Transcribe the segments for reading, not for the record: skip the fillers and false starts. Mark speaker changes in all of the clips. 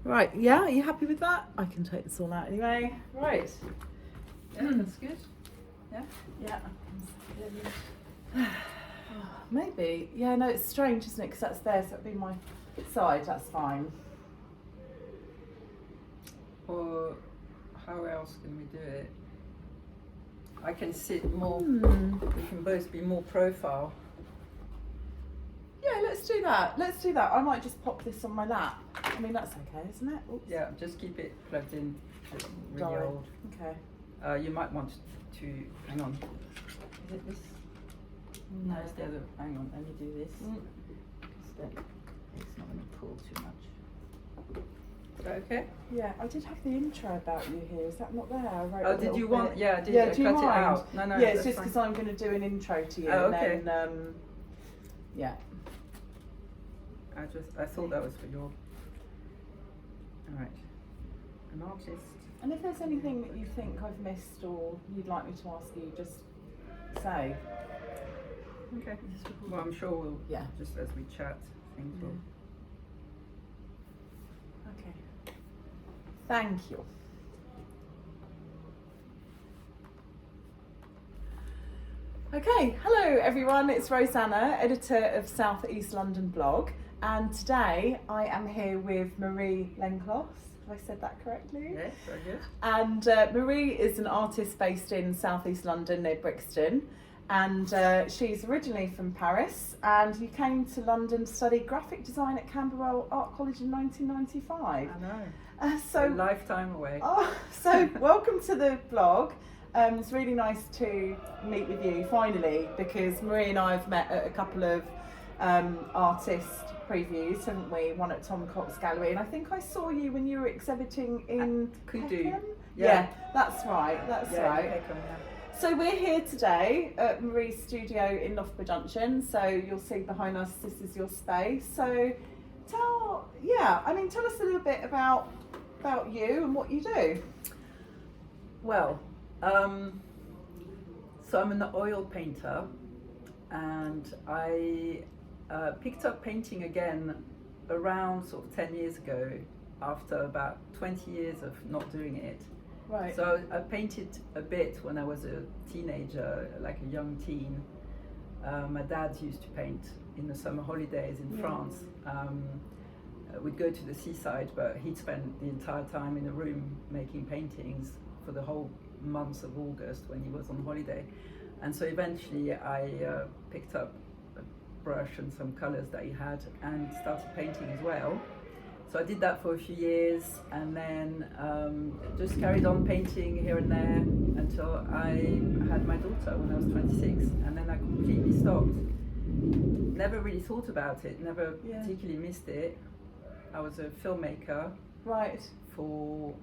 Speaker 1: Right, yeah, are you happy with that? I can take this all out anyway. Right.
Speaker 2: Yeah, that's good.
Speaker 1: Yeah. Maybe. Yeah, no, it's strange, isn't it? Because that's there, so it'll be my side, that's fine.
Speaker 2: Or how else can we do it? I can sit more, we can both be more profile.
Speaker 1: Yeah, let's do that. I might just pop this on my lap. I mean, that's okay, isn't it? Oops.
Speaker 2: Yeah, just keep it plugged in. It's really
Speaker 1: Darn.
Speaker 2: old.
Speaker 1: Okay.
Speaker 2: You might want to, hang on. Is it this? No, it's the other. Hang on, let me do this. Because then it's not going to pull too much. Is that okay?
Speaker 1: Yeah, I did have the intro about you here. Is that not there? I wrote
Speaker 2: Oh, did you want?
Speaker 1: bit.
Speaker 2: Yeah, did
Speaker 1: Yeah,
Speaker 2: you
Speaker 1: do you
Speaker 2: cut
Speaker 1: mind?
Speaker 2: it out? No,
Speaker 1: Yeah, it's
Speaker 2: that's
Speaker 1: just
Speaker 2: fine.
Speaker 1: because I'm going to do an intro to you.
Speaker 2: Oh, okay.
Speaker 1: And then, yeah.
Speaker 2: I thought that was for your. All right. An artist.
Speaker 1: And if there's anything that you think I've missed or you'd like me to ask you, just say.
Speaker 2: Okay. Well, I'm sure we'll.
Speaker 1: Yeah.
Speaker 2: Just as we chat, things will.
Speaker 1: Okay. Thank you. Okay, hello everyone, it's Rosanna, editor of South East London blog, and today I am here with Marie Lenclos. Have I said that correctly?
Speaker 2: Yes, very good.
Speaker 1: And Marie is an artist based in South East London near Brixton, and she's originally from Paris, and you came to London to study graphic design at Camberwell Art College in 1995.
Speaker 2: I know.
Speaker 1: So
Speaker 2: a lifetime away.
Speaker 1: Oh, so welcome to the blog. It's really nice to meet with you finally, because Marie and I have met at a couple of artist previews, haven't we? One at Tom Cox Gallery, and I think I saw you when you were exhibiting in
Speaker 2: Kudu.
Speaker 1: Peckham?
Speaker 2: Yeah.
Speaker 1: Yeah, that's right. Right.
Speaker 2: Peckham, yeah.
Speaker 1: So we're here today at Marie's studio in Loughborough Junction. So you'll see behind us, this is your space. So tell us a little bit about you and what you do.
Speaker 2: Well, so I'm an oil painter, and I picked up painting again around sort of 10 years ago, after about 20 years of not doing it.
Speaker 1: Right.
Speaker 2: So I painted a bit when I was a teenager, like a young teen. My dad used to paint in the summer holidays in France. We'd go to the seaside, but he'd spend the entire time in a room making paintings for the whole months of August when he was on holiday. And so eventually I picked up a brush and some colours that he had and started painting as well. So I did that for a few years, and then just carried on painting here and there until I had my daughter when I was 26, and then I completely stopped. Never really thought about it, never particularly missed it. I was a filmmaker,
Speaker 1: right,
Speaker 2: for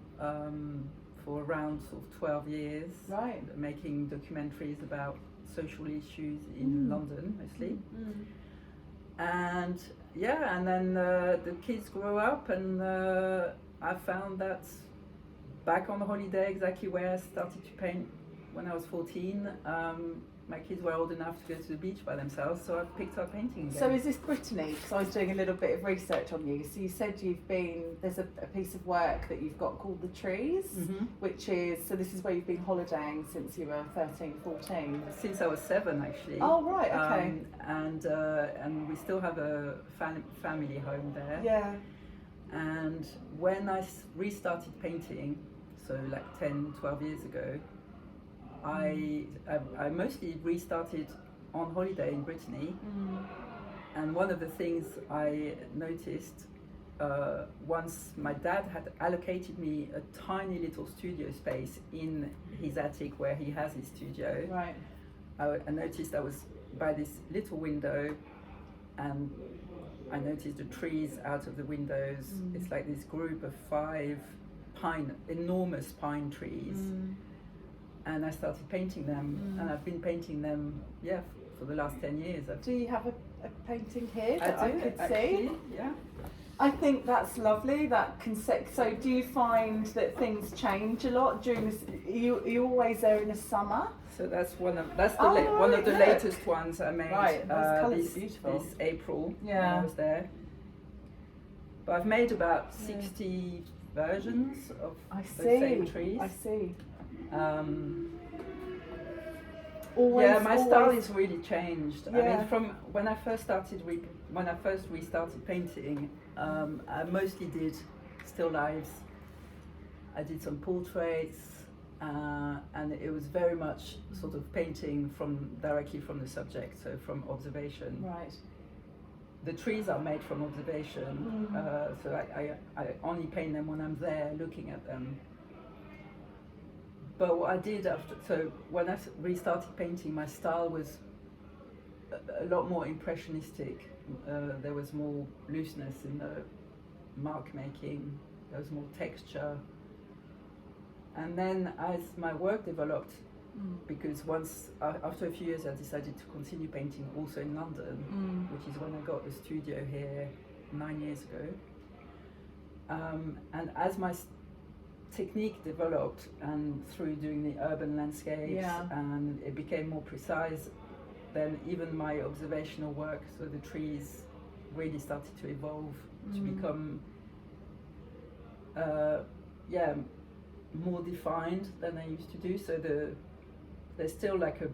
Speaker 2: around sort of 12 years,
Speaker 1: right,
Speaker 2: making documentaries about social issues in London mostly. And then the kids grow up, and I found that back on holiday, exactly where I started to paint when I was 14, my kids were old enough to go to the beach by themselves, so I picked up painting again.
Speaker 1: So is this Brittany? Because I was doing a little bit of research on you. So you said there's a piece of work that you've got called The Trees, which is, so this is where you've been holidaying since you were 13, 14?
Speaker 2: Since I was 7, actually.
Speaker 1: Oh, right, okay.
Speaker 2: And we still have a family home there.
Speaker 1: Yeah.
Speaker 2: And when I restarted painting, so like 10, 12 years ago, I mostly restarted on holiday in Brittany, and one of the things I noticed, once my dad had allocated me a tiny little studio space in his attic where he has his studio,
Speaker 1: right.
Speaker 2: I noticed I was by this little window, and I noticed the trees out of the windows. It's like this group of 5 enormous pine trees. And I started painting them, and I've been painting them, for the last 10 years.
Speaker 1: Do you have a painting here that I could
Speaker 2: actually,
Speaker 1: see?
Speaker 2: Yeah.
Speaker 1: I think that's lovely. So do you find that things change a lot during this? Are you always there in the summer?
Speaker 2: So that's one of the latest ones I made.
Speaker 1: Right, those colours are beautiful.
Speaker 2: This April,
Speaker 1: Yeah.
Speaker 2: when I was there. But I've made about 60 versions of
Speaker 1: I
Speaker 2: the same
Speaker 1: see.
Speaker 2: trees.
Speaker 1: I see.
Speaker 2: My style is really changed. I
Speaker 1: Yeah.
Speaker 2: mean, from when I first started, when I first restarted painting, I mostly did still lifes. I did some portraits, and it was very much sort of painting directly from the subject, so from observation.
Speaker 1: Right.
Speaker 2: The trees are made from observation, so I only paint them when I'm there looking at them. But what I did when I restarted painting, my style was a lot more impressionistic. There was more looseness in the mark making, there was more texture. And then as my work developed, because after a few years I decided to continue painting also in London, which is when I got the studio here 9 years ago. And as my technique developed, and through doing the urban landscapes, and it became more precise, then even my observational work, so the trees, really started to evolve to become more defined than I used to do. So there's still like a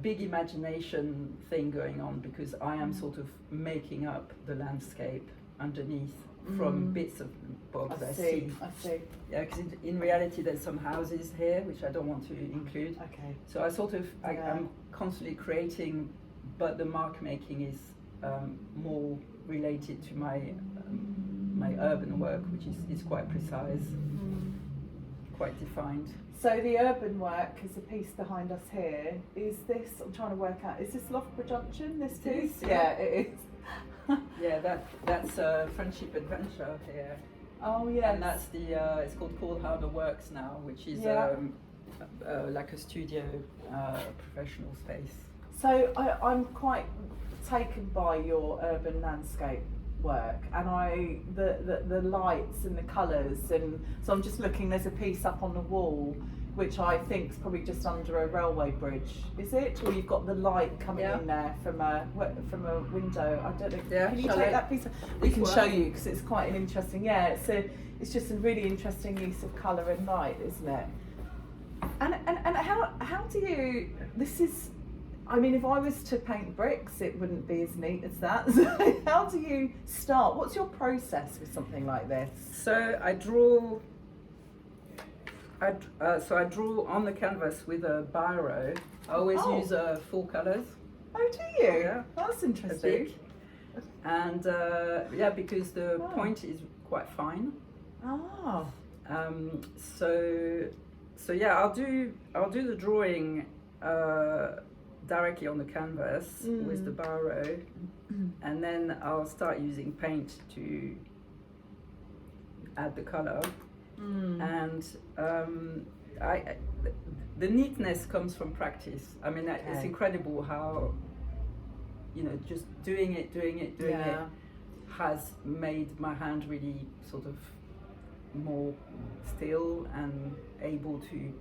Speaker 2: big imagination thing going on, because I am sort of making up the landscape underneath from bits of bobs I see.
Speaker 1: I see.
Speaker 2: Yeah, because in reality there's some houses here which I don't want to include.
Speaker 1: Okay.
Speaker 2: So I'm constantly creating, but the mark making is more related to my urban work, which is quite precise, quite defined.
Speaker 1: So the urban work is a piece behind us here. Is this, I'm trying to work out, is this Loughborough Junction, this piece? Yeah, it is.
Speaker 2: Yeah, that's Friendship Adventure here.
Speaker 1: Oh yeah.
Speaker 2: And that's it's called Cold Harbour Works now, which is like a studio professional space.
Speaker 1: So I'm quite taken by your urban landscape work, and the lights and the colours, and so I'm just looking, there's a piece up on the wall which I think is probably just under a railway bridge, is it? Or you've got the light coming in there from a window. I don't know.
Speaker 2: Yeah,
Speaker 1: can you take that piece? We can show you, because it's quite an interesting. Yeah, it's just a really interesting use of colour and light, isn't it? And how do you? This is. I mean, if I was to paint bricks, it wouldn't be as neat as that. So how do you start? What's your process with something like this?
Speaker 2: So I draw. I draw on the canvas with a biro. I always use 4 colours.
Speaker 1: Oh, do you?
Speaker 2: Yeah.
Speaker 1: That's interesting.
Speaker 2: And because the point is quite fine.
Speaker 1: Ah.
Speaker 2: So I'll do the drawing directly on the canvas with the biro, and then I'll start using paint to add the colour. And the neatness comes from practice. I mean, it's incredible how, just doing it has made my hand really sort of more still and able to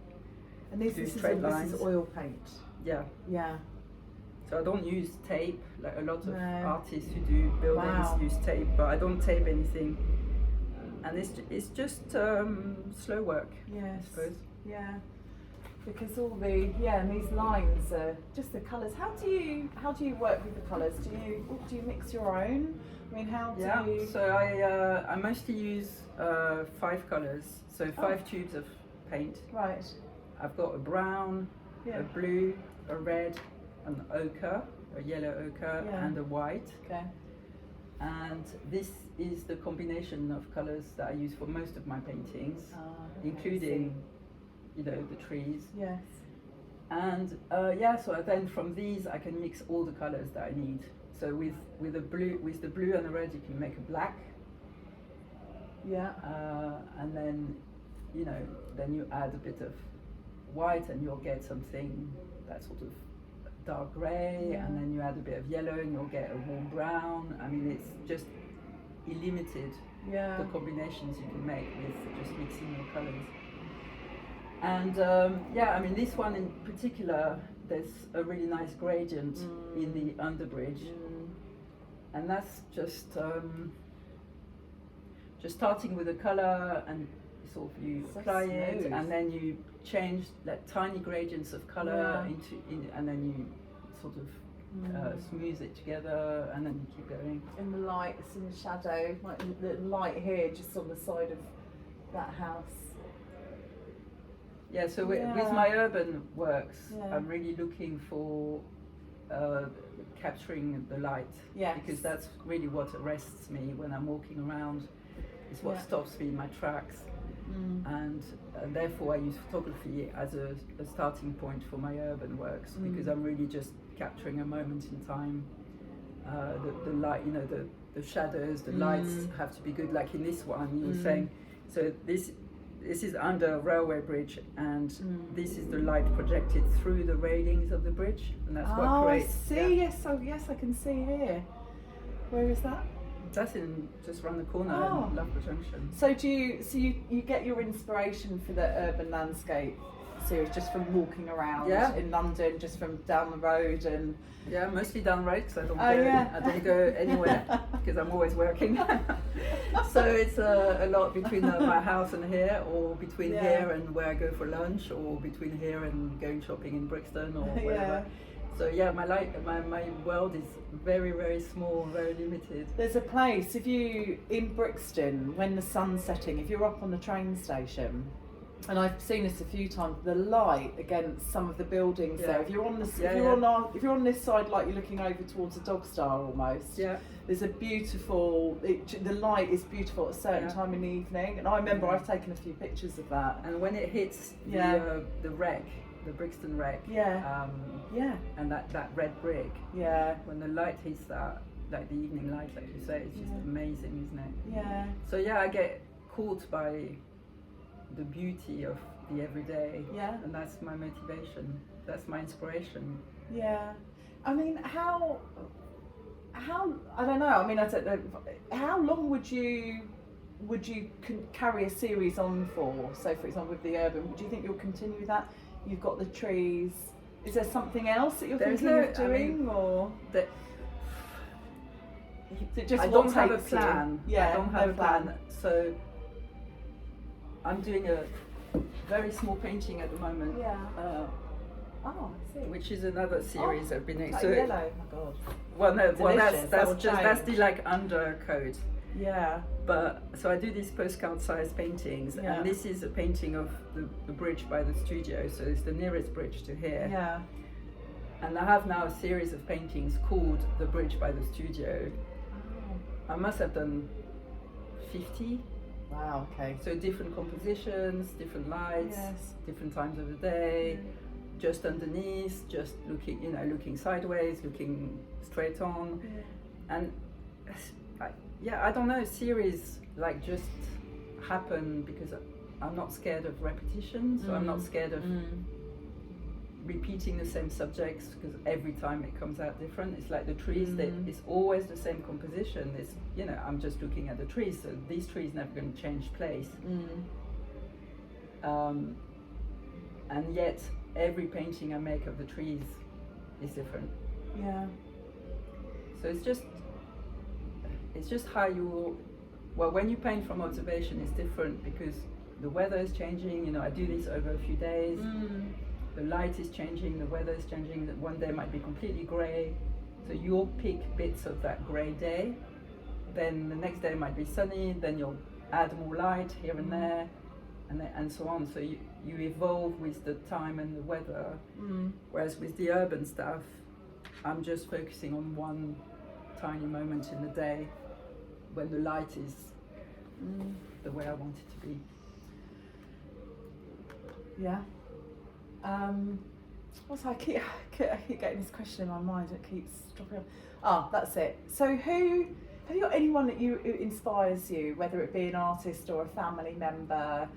Speaker 2: do straight lines.
Speaker 1: This is oil paint.
Speaker 2: Yeah.
Speaker 1: Yeah.
Speaker 2: So I don't use tape, like a lot of artists who do buildings use tape, but I don't tape anything. And it's just slow work,
Speaker 1: yes.
Speaker 2: I suppose.
Speaker 1: Yeah, because all and these lines are just the colours. How do you work with the colours? Do you mix your own? I mean, how do you?
Speaker 2: So I mostly use 5 colours. So 5 tubes of paint.
Speaker 1: Right.
Speaker 2: I've got a brown, a blue, a red, an ochre, a yellow ochre, and a white.
Speaker 1: Okay.
Speaker 2: And this is the combination of colours that I use for most of my paintings, including, the trees.
Speaker 1: Yes.
Speaker 2: And so then from these I can mix all the colours that I need. So with the blue and the red, you can make a black.
Speaker 1: Yeah.
Speaker 2: And then, then you add a bit of white, and you'll get something that's sort of dark grey, and then you add a bit of yellow and you'll get a warm brown. I mean, it's just illimited, the combinations you can make with just mixing your colours. And I mean, this one in particular, there's a really nice gradient in the underbridge, and that's just starting with the color, and sort of you
Speaker 1: So
Speaker 2: apply it,
Speaker 1: smooth.
Speaker 2: and then you change like tiny gradients of color
Speaker 1: Yeah.
Speaker 2: and then you sort of smooth it together, and then you keep going.
Speaker 1: In the lights and the shadow, like the light here, just on the side of that house.
Speaker 2: Yeah, so
Speaker 1: Yeah.
Speaker 2: with my urban works,
Speaker 1: Yeah.
Speaker 2: I'm really looking for capturing the light,
Speaker 1: Yes.
Speaker 2: because that's really what arrests me when I'm walking around. It's what
Speaker 1: Yeah.
Speaker 2: stops me in my tracks, and therefore I use photography as a starting point for my urban works, because I'm really just capturing a moment in time. The light, you know, the shadows, the lights have to be good. Like in this one, you were saying, so this is under a railway bridge, and this is the light projected through the railings of the bridge, and that's what creates.
Speaker 1: I see.
Speaker 2: Yeah.
Speaker 1: Yes, oh yes, I can see here. Where is that?
Speaker 2: That's in just round the corner
Speaker 1: Oh.
Speaker 2: in Loughborough Junction.
Speaker 1: So you get your inspiration for the urban landscape series just from walking around in London, just from down the road, and
Speaker 2: Yeah, mostly down the road, because I don't
Speaker 1: Oh,
Speaker 2: go.
Speaker 1: yeah.
Speaker 2: I don't go anywhere because I'm always working. So it's a lot between my house and here, or between
Speaker 1: Yeah.
Speaker 2: here and where I go for lunch, or between here and going shopping in Brixton or whatever.
Speaker 1: Yeah.
Speaker 2: So yeah, my world is very, very small, very limited.
Speaker 1: There's a place in Brixton when the sun's setting. If you're up on the train station, and I've seen this a few times, the light against some of the buildings
Speaker 2: Yeah.
Speaker 1: there. If you're on this,
Speaker 2: Yeah,
Speaker 1: if you're on this side, like you're looking over towards a dog star almost.
Speaker 2: Yeah.
Speaker 1: There's a beautiful. The light is beautiful at a certain
Speaker 2: Yeah.
Speaker 1: time in the evening, and I remember
Speaker 2: Yeah.
Speaker 1: I've taken a few pictures of that.
Speaker 2: And when it hits
Speaker 1: Yeah.
Speaker 2: the wreck, the Brixton wreck,
Speaker 1: Yeah. Yeah.
Speaker 2: and that red brick,
Speaker 1: Yeah.
Speaker 2: when the light hits that, like the evening light, like you say, it's just
Speaker 1: Yeah.
Speaker 2: amazing, isn't it?
Speaker 1: Yeah.
Speaker 2: So yeah, I get caught by the beauty of the everyday,
Speaker 1: Yeah.
Speaker 2: and that's my motivation. That's my inspiration.
Speaker 1: Yeah. I mean, how I don't know. I mean, I don't know. How long would you carry a series on for? So, for example, with the urban, do you think you'll continue with that? You've got the trees. Is there something else that you're
Speaker 2: There's
Speaker 1: thinking of
Speaker 2: no- I
Speaker 1: doing,
Speaker 2: mean,
Speaker 1: or
Speaker 2: That
Speaker 1: is it just
Speaker 2: I
Speaker 1: what
Speaker 2: don't have a
Speaker 1: takes you?
Speaker 2: plan.
Speaker 1: Yeah,
Speaker 2: I don't have
Speaker 1: no
Speaker 2: a plan. So I'm doing a very small painting at the moment.
Speaker 1: Yeah. Oh, I see.
Speaker 2: Which is another series I've been doing.
Speaker 1: Like
Speaker 2: So
Speaker 1: yellow. Oh my god.
Speaker 2: well, no, well
Speaker 1: Delicious, that will
Speaker 2: that's the
Speaker 1: change.
Speaker 2: like undercoat.
Speaker 1: Yeah.
Speaker 2: But so I do these postcard-sized paintings,
Speaker 1: Yeah.
Speaker 2: and this is a painting of the bridge by the studio. So it's the nearest bridge to here.
Speaker 1: Yeah.
Speaker 2: And I have now a series of paintings called The Bridge by the Studio.
Speaker 1: Oh.
Speaker 2: I must have done 50.
Speaker 1: Wow. Okay.
Speaker 2: So different compositions, different lights,
Speaker 1: Yes.
Speaker 2: different times of the day, just underneath, just looking sideways, looking straight on.
Speaker 1: Yeah.
Speaker 2: And I don't know, series like just happen because I'm not scared of repetition, so I'm not scared of repeating the same subjects, because every time it comes out different. It's like the trees, it's always the same composition. It's, I'm just looking at the trees, so these trees never going to change place. And yet every painting I make of the trees is different.
Speaker 1: Yeah.
Speaker 2: So it's just how when you paint from observation, it's different because the weather is changing. I do this over a few days. The light is changing, the weather is changing. That one day might be completely grey, so you'll pick bits of that grey day. Then the next day might be sunny. Then you'll add more light here and there, and so on. So you evolve with the time and the weather. Whereas with the urban stuff, I'm just focusing on one tiny moment in the day when the light is the way I want it to be.
Speaker 1: Yeah. Also, I keep getting this question in my mind. It keeps dropping off. Ah, that's it. So, have you got anyone that who inspires you, whether it be an artist or a family member,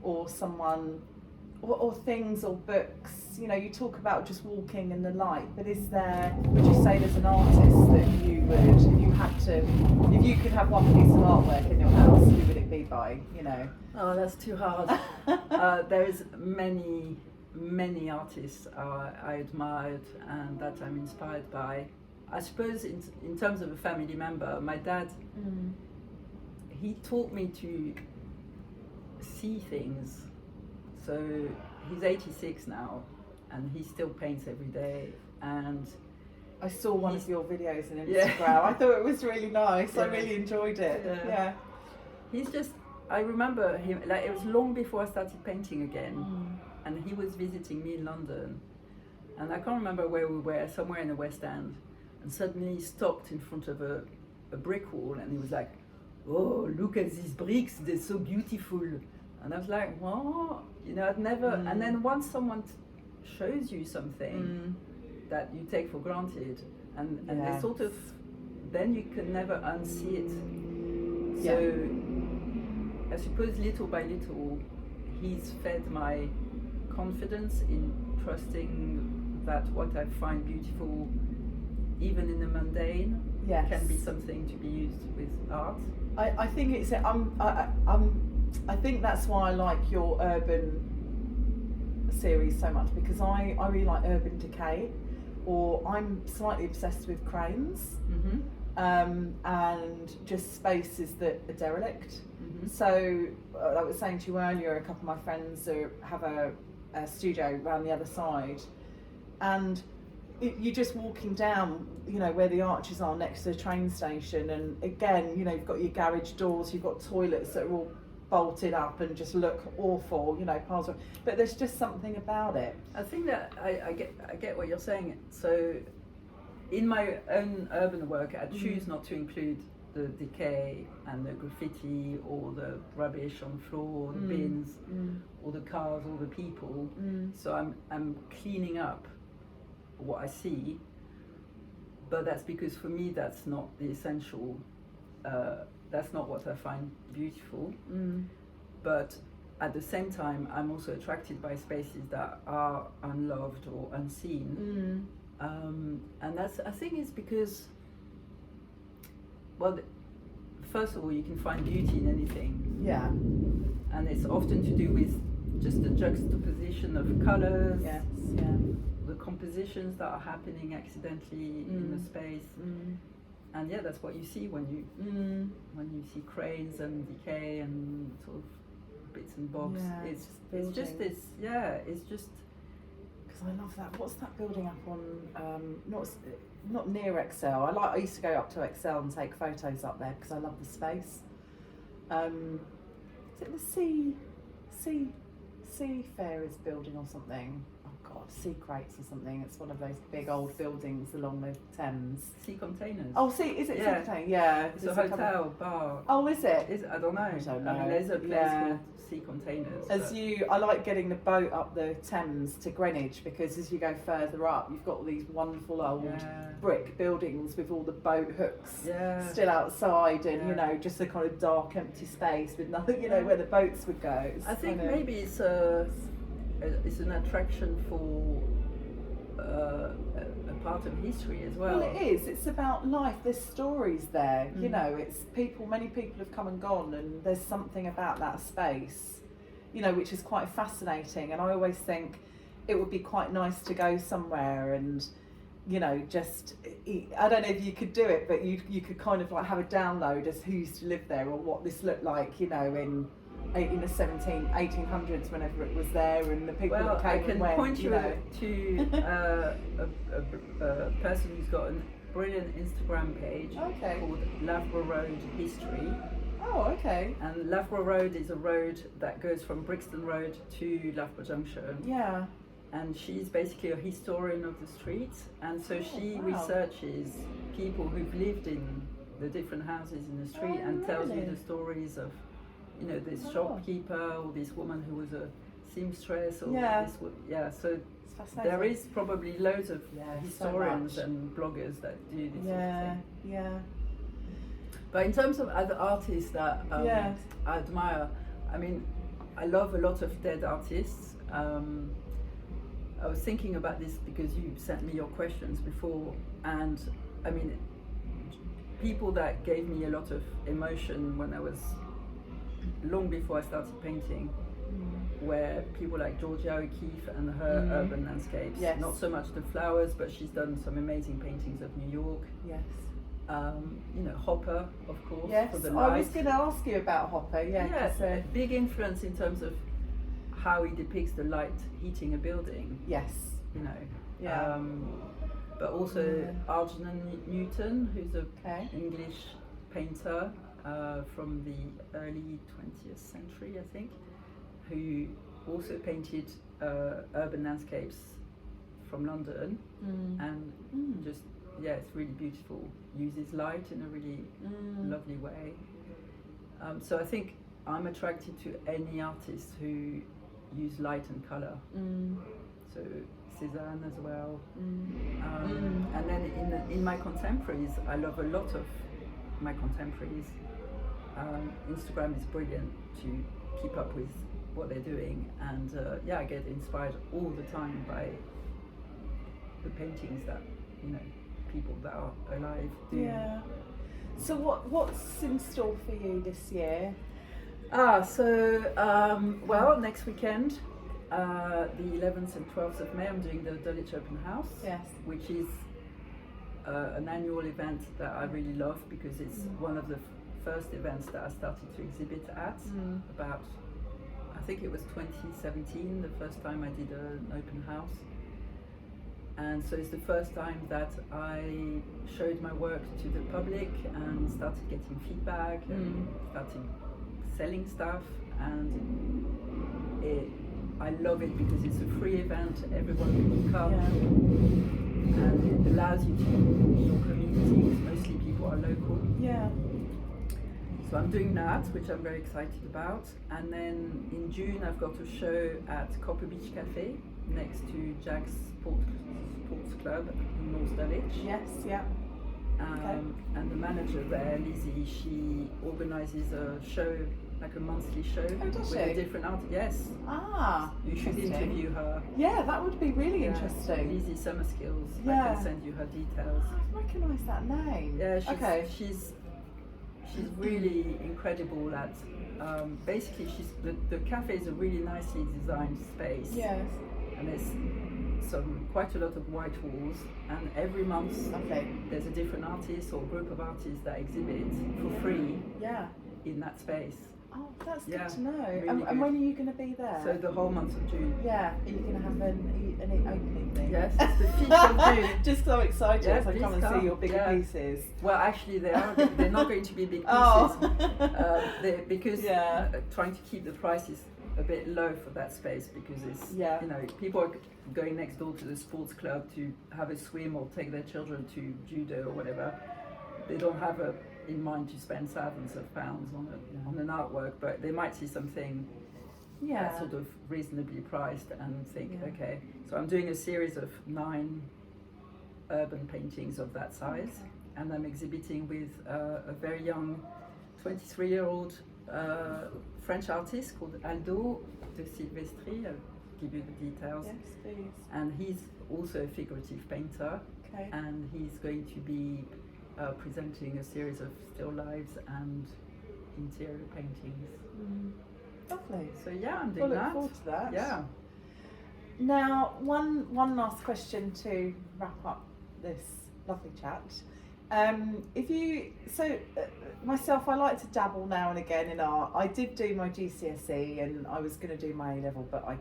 Speaker 1: or someone, or things or books? You talk about just walking in the light, but would you say there's an artist that you would, if you could have one piece of artwork in your house, who would it be by?
Speaker 2: Oh, that's too hard. There is many artists I admired and that I'm inspired by. I suppose in terms of a family member, my dad, he taught me to see things. So he's 86 now, and he still paints every day. And
Speaker 1: I saw one of your videos on Instagram. I thought it was really nice.
Speaker 2: Yeah.
Speaker 1: I really enjoyed it. Yeah.
Speaker 2: He's just, I remember him, like it was long before I started painting again, and he was visiting me in London, and I can't remember where we were, somewhere in the West End, and suddenly he stopped in front of a brick wall, and he was like, "Oh, look at these bricks, they're so beautiful." And I was like, "What?" You know, I'd never, and then once someone shows you something that you take for granted, and they sort of, then you can never unsee it. So I suppose little by little, he's fed my confidence in trusting that what I find beautiful, even in the mundane, can be something to be used with art.
Speaker 1: I think it's I think that's why I like your urban series so much, because I really like urban decay, or I'm slightly obsessed with cranes. And just spaces that are derelict. So I was saying to you earlier, a couple of my friends have a studio around the other side, and you're just walking down, you know, where the arches are next to the train station, and again, you know, you've got your garage doors, you've got toilets that are all bolted up and just look awful, you know, piles of, but there's just something about it.
Speaker 2: I think that I get what you're saying. So in my own urban work, I choose not to include the decay and the graffiti or the rubbish on the floor, or the bins, or the cars, or the people. So I'm cleaning up what I see, but that's because for me that's not the essential. That's not what I find beautiful. But at the same time, I'm also attracted by spaces that are unloved or unseen. And that's, I think it's because, well, first of all, you can find beauty in anything.
Speaker 1: Yeah.
Speaker 2: And it's often to do with just the juxtaposition of colours,
Speaker 1: Yes, yeah.
Speaker 2: the compositions that are happening accidentally in the space. And yeah, that's what you see when you see cranes and decay and sort of bits and bobs.
Speaker 1: Yeah,
Speaker 2: it's just this, it's just.
Speaker 1: Because I love that. What's that building up on? Not near Excel. I used to go up to Excel and take photos up there because I love the space. Is it the Seafarers building or something? Oh God, Sea Crates or something. It's one of those big old buildings along the Thames.
Speaker 2: Sea Containers.
Speaker 1: Oh, is it Sea Container? Yeah.
Speaker 2: It's a hotel, bar.
Speaker 1: Oh, is it?
Speaker 2: I don't know.
Speaker 1: I don't know.
Speaker 2: I mean, there's a place called Sea Containers.
Speaker 1: I like getting the boat up the Thames to Greenwich, because as you go further up, you've got all these wonderful old brick buildings with all the boat hooks still outside, and you know, just a kind of dark, empty space with nothing, you know, where the boats would go.
Speaker 2: I think maybe it's an attraction for a part of history as well.
Speaker 1: Well, it is. It's about life. There's stories there. You know, it's people. Many people have come and gone, and there's something about that space, you know, which is quite fascinating. And I always think it would be quite nice to go somewhere and, you know, just I don't know if you could do it, but you could kind of like have a download as who used to live there, or what this looked like, you know, in the 1800s, whenever it was there, and the people that came and went.
Speaker 2: I can point you to a person who's got a brilliant Instagram page called Loughborough Road History.
Speaker 1: Oh, okay.
Speaker 2: And Loughborough Road is a road that goes from Brixton Road to Loughborough Junction.
Speaker 1: Yeah.
Speaker 2: And she's basically a historian of the street, and so she researches people who've lived in the different houses in the street and tells you the stories of, you know, this shopkeeper or this woman who was a seamstress, or this so there is probably loads of historians and bloggers that do this sort of thing. But in terms of other artists that I admire, I mean, I love a lot of dead artists. I was thinking about this because you sent me your questions before, and I mean, people that gave me a lot of emotion when I was long before I started painting. where people like Georgia O'Keeffe and her urban landscapes,
Speaker 1: Yes.
Speaker 2: not so much the flowers, but she's done some amazing paintings of New York.
Speaker 1: Yes.
Speaker 2: You know, Hopper, of course,
Speaker 1: Yes.
Speaker 2: for the
Speaker 1: I
Speaker 2: light.
Speaker 1: was going to ask you about Hopper. Yeah.
Speaker 2: Yeah,
Speaker 1: 'cause,
Speaker 2: a big influence in terms of how he depicts the light heating a building.
Speaker 1: yes.
Speaker 2: You know.
Speaker 1: Yeah.
Speaker 2: But also Algernon Newton, who's an
Speaker 1: Okay.
Speaker 2: English painter from the early 20th century, I think, who also painted urban landscapes from London, and just, yeah, it's really beautiful. Uses light in a really lovely way. So I think I'm attracted to any artists who use light and colour. So Cézanne as well. And then in my contemporaries, I love a lot of my contemporaries. Instagram is brilliant to keep up with what they're doing, and I get inspired all the time by the paintings that, you know, people that are alive do.
Speaker 1: Yeah. So what's in store for you this year?
Speaker 2: Well, next weekend, the 11th and 12th of May, I'm doing the Dulwich Open House,
Speaker 1: Yes.
Speaker 2: which is an annual event that I really love because it's one of the first events that I started to exhibit at about, I think it was 2017, the first time I did an open house. And so it's the first time that I showed my work to the public and started getting feedback and started selling stuff, and I love it because it's a free event, everyone can come, and it allows you to meet your community, because mostly people are local.
Speaker 1: Yeah.
Speaker 2: So I'm doing that, which I'm very excited about. And then in June I've got a show at Copper Beach Cafe next to Jack's Sports Club in North Dulwich.
Speaker 1: Yes. Yeah.
Speaker 2: And the manager there, Lizzie, she organises a show, like a monthly show
Speaker 1: does
Speaker 2: with
Speaker 1: she?
Speaker 2: a different artist. Yes.
Speaker 1: You
Speaker 2: should interview her.
Speaker 1: Yeah, that would be really interesting.
Speaker 2: Lizzie Summerskills. I
Speaker 1: Yeah.
Speaker 2: can send you her details.
Speaker 1: I recognise that name.
Speaker 2: Yeah, she's really incredible at. Basically, the cafe is a really nicely designed space.
Speaker 1: Yes.
Speaker 2: And there's quite a lot of white walls, and every month there's a different artist or group of artists that exhibit for free in that space.
Speaker 1: Oh, that's good to know.
Speaker 2: Really
Speaker 1: And
Speaker 2: good.
Speaker 1: when are you going to be there?
Speaker 2: So the whole month of June.
Speaker 1: Yeah, are you going to have an opening thing?
Speaker 2: Yes, it's the 5th of June.
Speaker 1: Just so excited
Speaker 2: Yeah,
Speaker 1: as I come and
Speaker 2: please
Speaker 1: see your bigger
Speaker 2: come.
Speaker 1: pieces.
Speaker 2: Well, actually, they're not going to be big pieces because trying to keep the prices a bit low for that space, because it's you know, people are going next door to the sports club to have a swim or take their children to judo or whatever. They don't have in mind to spend thousands of pounds on an artwork, but they might see something that's sort of reasonably priced and think, okay. So I'm doing a series of 9 urban paintings of that size, and I'm exhibiting with a very young 23-year-old French artist called Aldo de Silvestri. I'll give you the details.
Speaker 1: Yes, please.
Speaker 2: And he's also a figurative painter, and he's going to be presenting a series of still lives and interior paintings.
Speaker 1: Lovely.
Speaker 2: So I'm doing
Speaker 1: Look
Speaker 2: that.
Speaker 1: forward to that.
Speaker 2: Yeah.
Speaker 1: Now, one last question to wrap up this lovely chat. Myself, I like to dabble now and again in art. I did do my GCSE and I was going to do my A-level, but I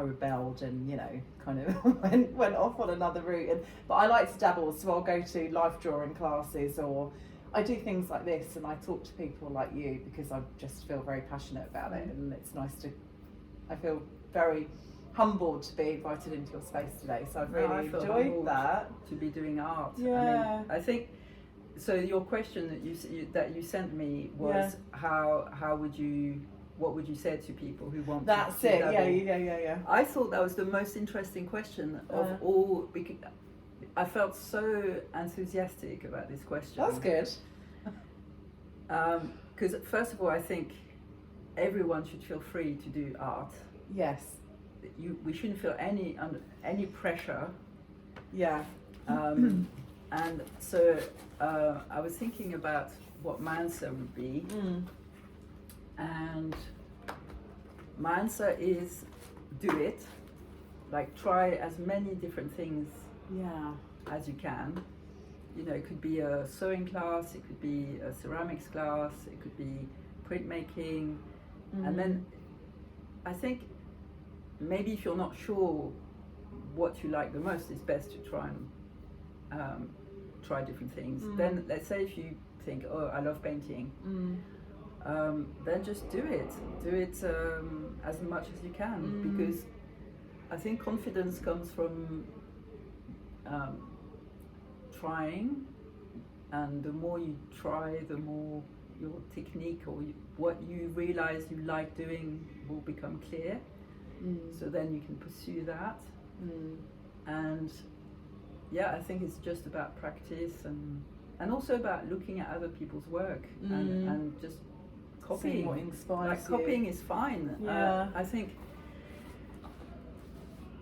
Speaker 1: rebelled and, you know, kind of went off on another route. But I like to dabble, so I'll go to life drawing classes, or I do things like this, and I talk to people like you because I just feel very passionate about it, and it's nice I feel very humbled to be invited into your space today, so I've really enjoyed that.
Speaker 2: To be doing art.
Speaker 1: Yeah.
Speaker 2: I mean, I think, so your question that you sent me was what would you say to people who want
Speaker 1: That's
Speaker 2: to
Speaker 1: it,
Speaker 2: dabble?
Speaker 1: yeah.
Speaker 2: I thought that was the most interesting question of all, because I felt so enthusiastic about this question.
Speaker 1: That's good.
Speaker 2: Because first of all, I think everyone should feel free to do art.
Speaker 1: Yes.
Speaker 2: We shouldn't feel any pressure.
Speaker 1: Yeah.
Speaker 2: And so I was thinking about what my answer would be, and my answer is do it. Like try as many different things as you can. You know, it could be a sewing class, it could be a ceramics class, it could be printmaking. And then I think maybe if you're not sure what you like the most, it's best to try and try different things. Then let's say if you think, oh, I love painting, then just do it as much as you can, because I think confidence comes from trying, and the more you try, the more your technique or what you realize you like doing will become clear. So then you can pursue that. And yeah, I think it's just about practice and also about looking at other people's work and just copying.
Speaker 1: Seeing what inspires
Speaker 2: like
Speaker 1: you.
Speaker 2: copying is fine.
Speaker 1: Yeah.
Speaker 2: I think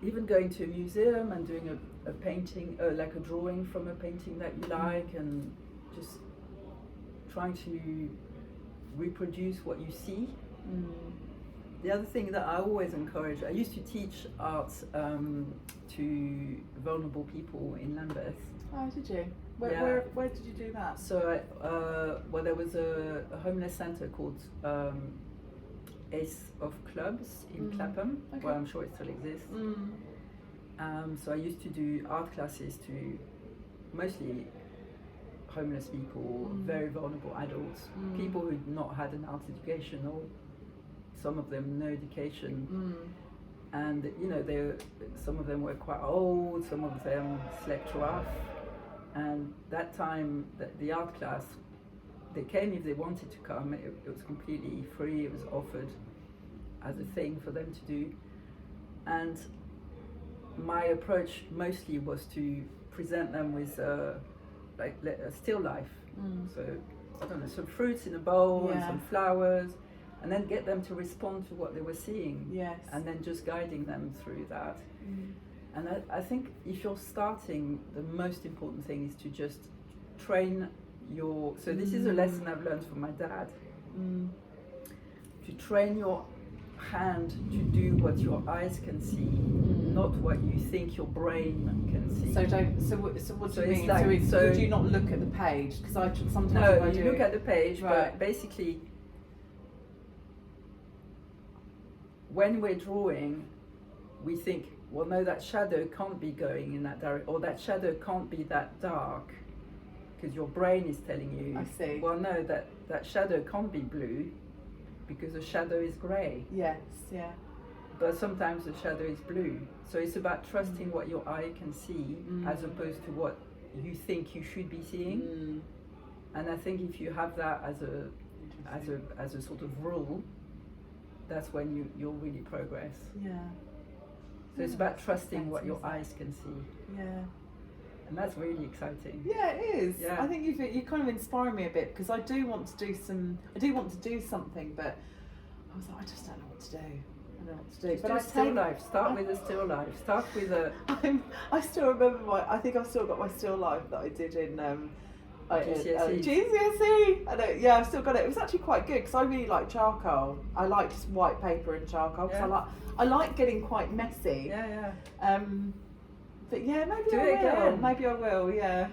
Speaker 2: even going to a museum and doing a painting, like a drawing from a painting that you like, and just trying to reproduce what you see. The other thing that I always encourage, I used to teach art to vulnerable people in Lambeth.
Speaker 1: Oh, did you? Where did you do that?
Speaker 2: So, well, there was a homeless centre called Ace of Clubs in Clapham, where I'm sure it still exists. So I used to do art classes to mostly homeless people, very vulnerable adults, people who'd not had an art education, or some of them no education. And you know, some of them were quite old, some of them slept rough. And that time, the art class, they came if they wanted to come. It was completely free. It was offered as a thing for them to do. And my approach mostly was to present them with a still life. So I don't know, some fruits in a bowl and some flowers, and then get them to respond to what they were seeing.
Speaker 1: Yes.
Speaker 2: And then just guiding them through that. And I think if you're starting, the most important thing is to just train your, so this is a lesson I've learned from my dad, to train your hand to do what your eyes can see, not what you think your brain can see.
Speaker 1: So what do you mean?
Speaker 2: Like,
Speaker 1: so would you not look at the page? Because sometimes
Speaker 2: no,
Speaker 1: I
Speaker 2: you look at the page, but basically when we're drawing, we think, well, no, that shadow can't be going in that direction, or that shadow can't be that dark, because your brain is telling you,
Speaker 1: I see.
Speaker 2: well, no, that shadow can't be blue, because the shadow is grey.
Speaker 1: Yes, yeah.
Speaker 2: But sometimes the shadow is blue. So it's about trusting what your eye can see, as opposed to what you think you should be seeing. And I think if you have that as a sort of rule, that's when you'll really progress.
Speaker 1: Yeah.
Speaker 2: So it's about trusting what your eyes can see.
Speaker 1: Yeah.
Speaker 2: And that's really exciting.
Speaker 1: Yeah, it is.
Speaker 2: Yeah.
Speaker 1: I think you kind of inspire me a bit, because I do want to do something, but I was like, I just don't know what to do. I don't know what to do.
Speaker 2: But do a still life. Start with a still life. Start with a.
Speaker 1: I still remember I think I've still got my still life that I did in
Speaker 2: GCSE.
Speaker 1: I know, yeah, I've still got it. It was actually quite good, because I really like charcoal. I like just white paper and charcoal, because I like getting quite messy.
Speaker 2: Yeah.
Speaker 1: But yeah, maybe
Speaker 2: Do
Speaker 1: I
Speaker 2: it
Speaker 1: will.
Speaker 2: again.
Speaker 1: Maybe I will. Yeah.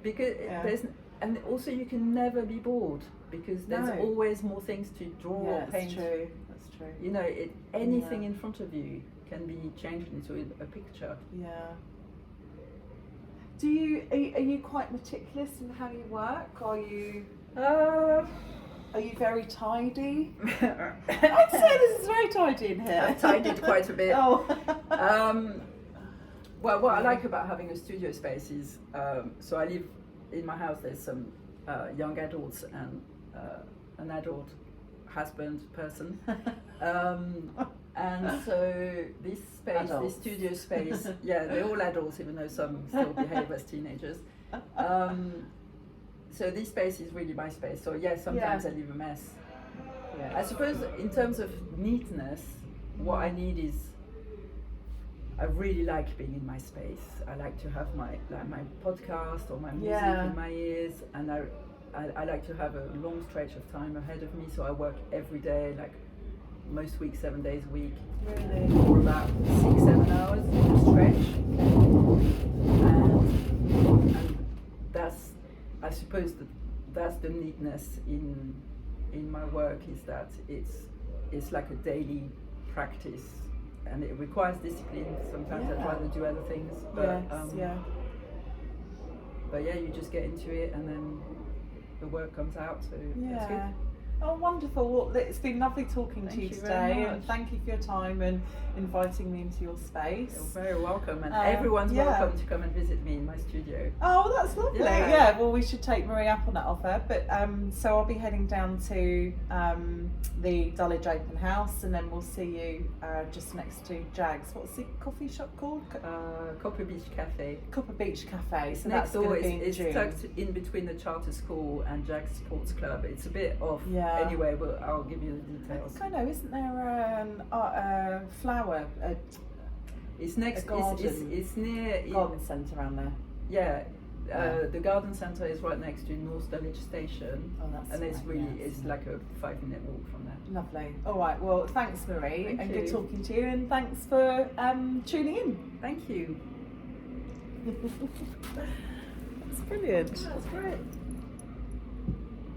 Speaker 2: Because and also you can never be bored, because there's always more things to draw or paint.
Speaker 1: That's true.
Speaker 2: You know, anything in front of you can be changed into a picture.
Speaker 1: Yeah. Are you quite meticulous in how you work? Are you very tidy? I'd say this is very tidy in here.
Speaker 2: I tidied quite a bit.
Speaker 1: Oh.
Speaker 2: Well, what I like about having a studio space is, so I live in my house. There's some young adults and an adult husband person, and so this space,
Speaker 1: Adults.
Speaker 2: this studio space, yeah, they're all adults, even though some still behave as teenagers. So this space is really my space. So yeah, sometimes I leave a mess.
Speaker 1: Yeah.
Speaker 2: I suppose in terms of neatness, what I need is, I really like being in my space. I like to have my podcast or my music in my ears, and I like to have a long stretch of time ahead of me. So I work every day, like most weeks 7 days a week
Speaker 1: Really?
Speaker 2: for about 6-7 hours in a stretch, and that's, I suppose that's the neatness in my work, is that it's like a daily practice, and it requires discipline. Sometimes I'd rather do other things, but but yeah, you just get into it and then the work comes out, so that's good.
Speaker 1: Oh, wonderful. Well, it's been lovely talking to you today, and thank you for your time and inviting me into your space.
Speaker 2: You're very welcome, and everyone's welcome to come and visit me in my studio.
Speaker 1: Oh, that's lovely. Yeah, well, we should take Marie up on that offer. But so I'll be heading down to the Dulwich Open House, and then we'll see you just next to Jags. What's the coffee shop called?
Speaker 2: Copper Beach Cafe.
Speaker 1: Copper Beach Cafe. So
Speaker 2: next
Speaker 1: that's door.
Speaker 2: It's tucked in between the Charter School and Jags Sports Club. It's a bit off. Anyway, but I'll give you the details.
Speaker 1: I know, isn't there a flower?
Speaker 2: It's next. It's near
Speaker 1: garden centre around there.
Speaker 2: Yeah, the garden centre is right next to North Dulwich Station, and it's it's like a 5-minute walk from there.
Speaker 1: Lovely. All right. Well, thanks, Marie,
Speaker 2: Thank
Speaker 1: and
Speaker 2: you.
Speaker 1: good talking to you, and thanks for tuning in.
Speaker 2: Thank you.
Speaker 1: That's brilliant.
Speaker 2: That's great.